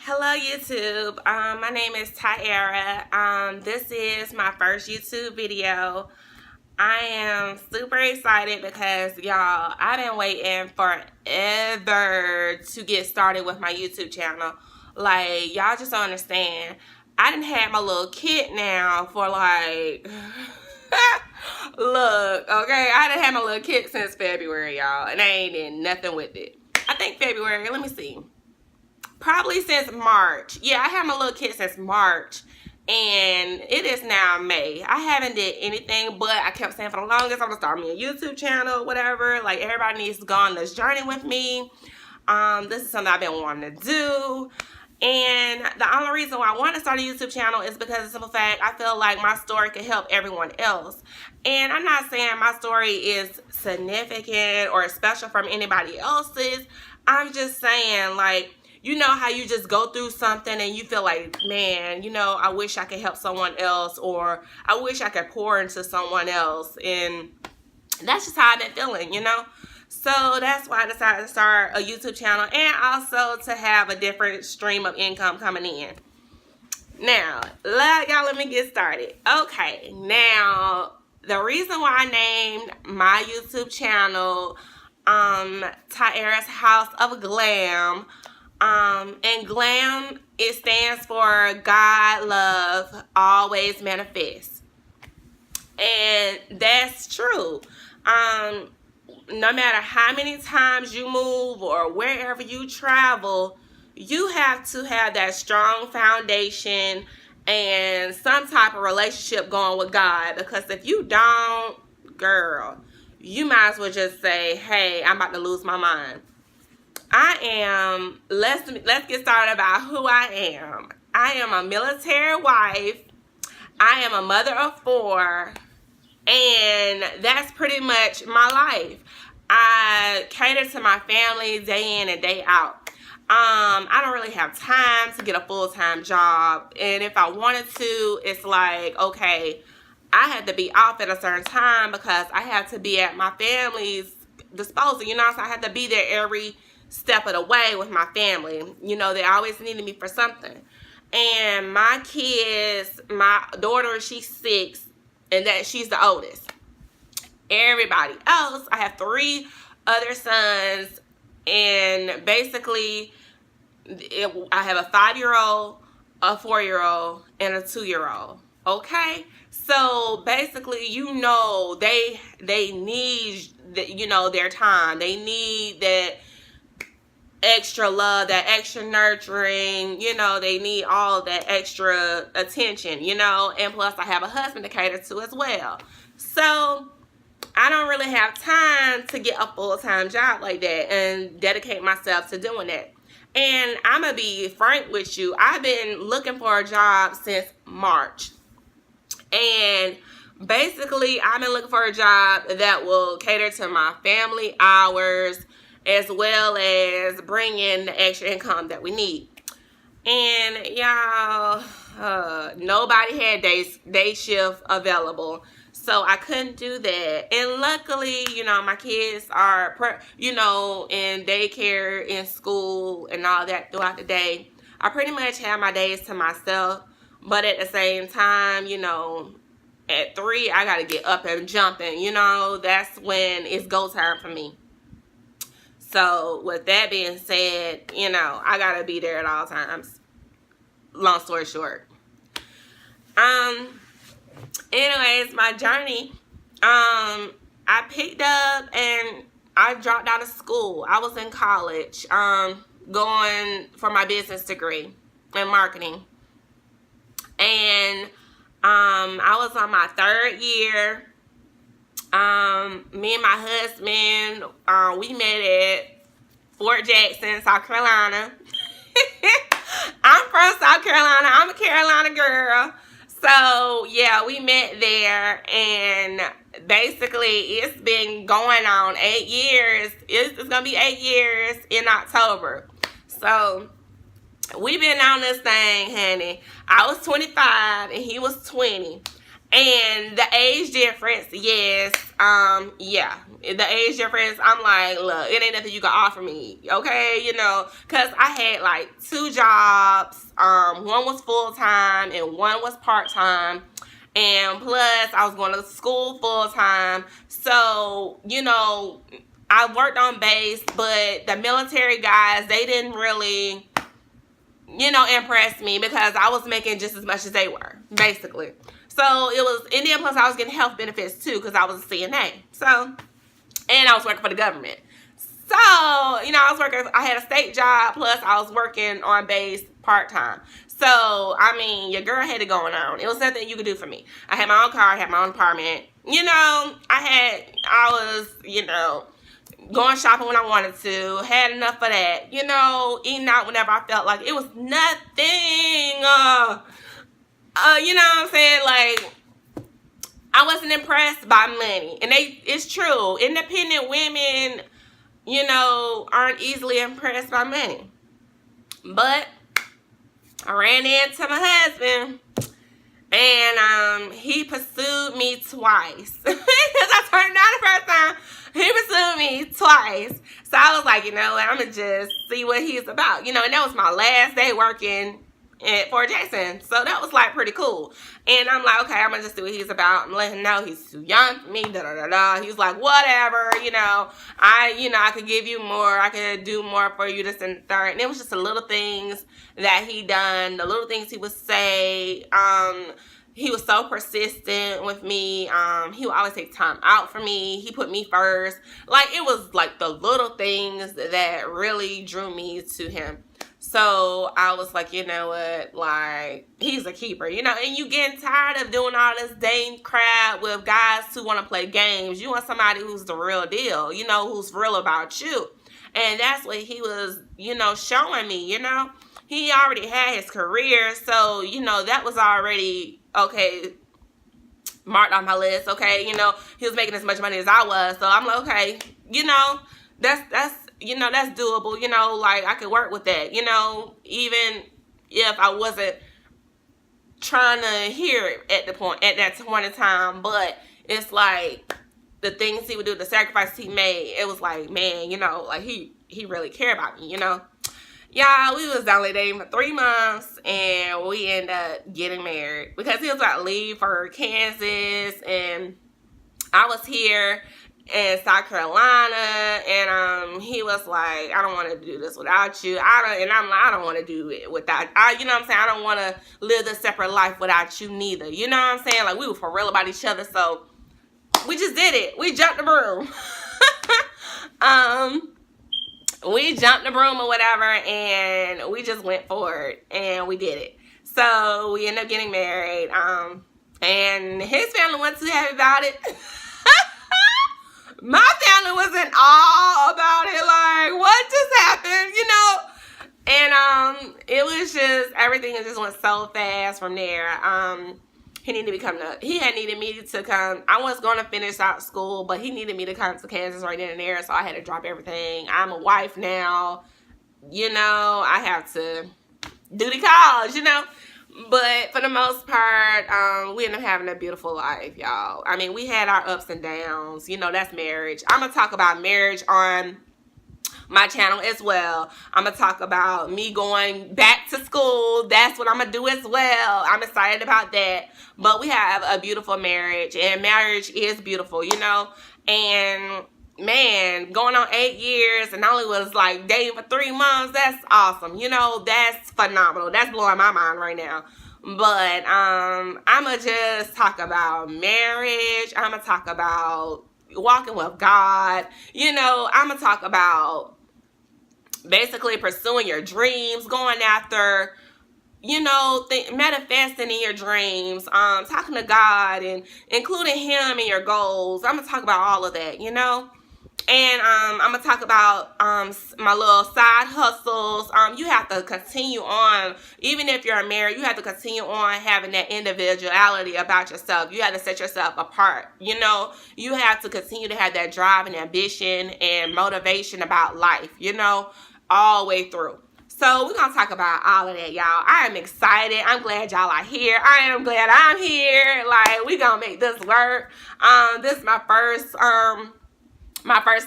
Hello YouTube. My name is Tyara. This is my first YouTube video. I am super excited because y'all, I've been waiting forever to get started with my YouTube channel. Like, y'all just don't understand. I done had my little kit now for like look, okay, I done had my little kit since February, y'all, and I ain't did nothing with it. I think February, let me see. Probably since March. Yeah, I had my little kit since March, and it is now May. I haven't did anything, but I kept saying for the longest I'm gonna start me a YouTube channel, whatever. Like, everybody needs to go on this journey with me. This is something I've been wanting to do. And the only reason why I want to start a YouTube channel is because of the simple fact I feel like my story could help everyone else. And I'm not saying my story is significant or special from anybody else's. I'm just saying, like, you know how you just go through something and you feel like, man, you know, I wish I could help someone else, or I wish I could pour into someone else. And that's just how I've been feeling, you know. So that's why I decided to start a YouTube channel, and also to have a different stream of income coming in. Now, let me get started. Okay, now, the reason why I named my YouTube channel Tyara's House of Glam, and glam, it stands for God, love, always manifest. And that's true. No matter how many times you move or wherever you travel, you have to have that strong foundation and some type of relationship going with God. Because if you don't, girl, you might as well just say, hey, I'm about to lose my mind. Let's get started about who I am. I am a military wife. I am a mother of 4. And that's pretty much my life. I cater to my family day in and day out. I don't really have time to get a full-time job. And if I wanted to, it's like, okay, I had to be off at a certain time because I had to be at my family's disposal. You know, so I had to be there every step of the way with my family. You know, they always needed me for something. And my kids, my daughter, she's 6, and that she's the oldest. Everybody else, I have 3 other sons, and basically I have a 5-year-old, a 4-year-old, and a 2-year-old. Okay, so basically, you know, they need, you know, their time. They need that extra love, that extra nurturing, you know, they need all that extra attention, you know, and plus I have a husband to cater to as well. So I don't really have time to get a full-time job like that and dedicate myself to doing that. And I'm gonna be frank with you, I've been looking for a job since March. And basically, I've been looking for a job that will cater to my family hours, as well as bring in the extra income that we need. And y'all, nobody had day shift available, so I couldn't do that. And luckily, you know, my kids are, you know, in daycare, in school, and all that throughout the day. I pretty much have my days to myself, but at the same time, you know, at 3, I gotta get up and jumping. You know, that's when it's go time for me. So with that being said, you know, I gotta be there at all times. Long story short. Anyways, my journey, I picked up and I dropped out of school. I was in college, going for my business degree in marketing. And I was on my 3rd year. Me and my husband, we met at Fort Jackson, South Carolina. I'm from South Carolina. I'm a Carolina girl. So, yeah, we met there, and basically it's been going on 8 years. It's going to be 8 years in October. So, we've been on this thing, honey. I was 25 and he was 20. And the age difference, yes, yeah, the age difference, I'm like, look, it ain't nothing you can offer me, okay, you know, because I had like 2 jobs, one was full-time and one was part-time, and plus I was going to school full-time, so, you know, I worked on base, but the military guys, they didn't really, you know, impress me because I was making just as much as they were, basically. So it was, and then plus I was getting health benefits too because I was a CNA. So, and I was working for the government. So, you know, I had a state job, plus I was working on base part-time. So, I mean, your girl had it going on. It was nothing you could do for me. I had my own car, I had my own apartment. You know, I was, you know, going shopping when I wanted to, had enough of that. You know, eating out whenever I felt like it was nothing. You know what I'm saying? Like, I wasn't impressed by money. And it's true. Independent women, you know, aren't easily impressed by money. But I ran into my husband, and he pursued me twice. Because I turned down the first time. He pursued me twice. So I was like, you know what, I'm going to just see what he's about. You know, and that was my last day working at Fort Jackson. So that was like pretty cool. And I'm like, okay, I'm gonna just see what he's about. I'm letting him know he's too young for me, He's like, whatever, you know, I could give you more, I could do more for you, this and third. And it was just the little things that he done, the little things he would say. He was so persistent with me. He would always take time out for me. He put me first. Like, it was like the little things that really drew me to him. So I was like, you know what, like, he's a keeper, you know, and you getting tired of doing all this dang crap with guys who want to play games. You want somebody who's the real deal, you know, who's real about you. And that's what he was, you know, showing me, you know. He already had his career, so, you know, that was already, okay, marked on my list, okay, you know. He was making as much money as I was, so I'm like, okay, you know, that's you know, that's doable, you know, like, I could work with that, you know, even if I wasn't trying to hear it at that point in time, but it's like, the things he would do, the sacrifices he made, it was like, man, you know, like, he really cared about me, you know. Y'all, we was only dating for 3 months, and we ended up getting married, because he was about to leave for Kansas, and I was here in South Carolina, and he was like, I don't want to do this without you. And I'm like, I don't want to do it without, you know what I'm saying? I don't want to live this separate life without you neither. You know what I'm saying? Like, we were for real about each other, so we just did it. We jumped the broom. We jumped the broom or whatever, and we just went for it, and we did it. So we ended up getting married, and his family wasn't too happy about it. My family wasn't all about it, like, what just happened, you know? And it was just, everything just went so fast from there. He had needed me to come. I was going to finish out school, but he needed me to come to Kansas right then and there, so I had to drop everything. I'm a wife now, you know, I have to do the college, you know. But for the most part, we ended up having a beautiful life, y'all. I mean, we had our ups and downs. You know, that's marriage. I'm going to talk about marriage on my channel as well. I'm going to talk about me going back to school. That's what I'm going to do as well. I'm excited about that. But we have a beautiful marriage, and marriage is beautiful, you know. And man, going on 8 years and only was like dating for 3 months, that's awesome. You know, that's phenomenal. That's blowing my mind right now. But I'ma just talk about marriage. I'ma talk about walking with God. You know, I'ma talk about basically pursuing your dreams, going after, you know, manifesting in your dreams, talking to God and including him in your goals. I'm gonna talk about all of that, you know. And I'm going to talk about my little side hustles. You have to continue on, even if you're married, you have to continue on having that individuality about yourself. You have to set yourself apart, you know. You have to continue to have that drive and ambition and motivation about life, you know, all the way through. So we're going to talk about all of that, y'all. I am excited. I'm glad y'all are here. I am glad I'm here. Like, we going to make this work. This is my first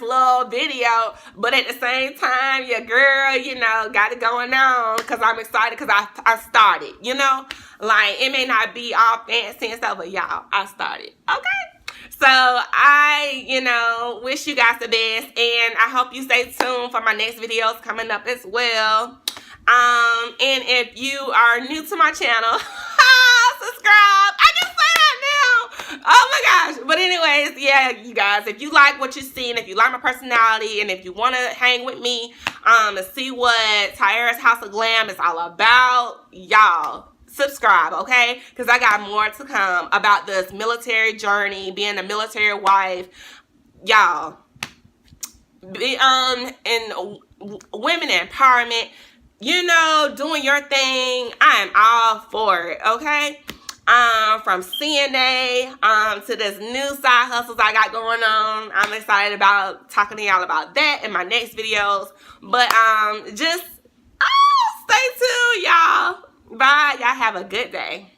little video, but at the same time, your girl, you know, got it going on because I'm excited because I started, you know. Like, it may not be all fancy and stuff, but y'all, I started, okay? So I, you know, wish you guys the best, and I hope you stay tuned for my next videos coming up as well. And if you are new to my channel, subscribe. I can say that now. Oh my gosh. But anyways, yeah, you guys, if you like what you're seeing, if you like my personality, and if you want to hang with me to see what Tyara's House of Glam is all about, y'all, subscribe, okay? Because I got more to come about this military journey, being a military wife, y'all. And women empowerment, you know, doing your thing. I am all for it, okay? From CNA to this new side hustles I got going on. I'm excited about talking to y'all about that in my next videos. But just stay tuned, y'all. Bye. Y'all have a good day.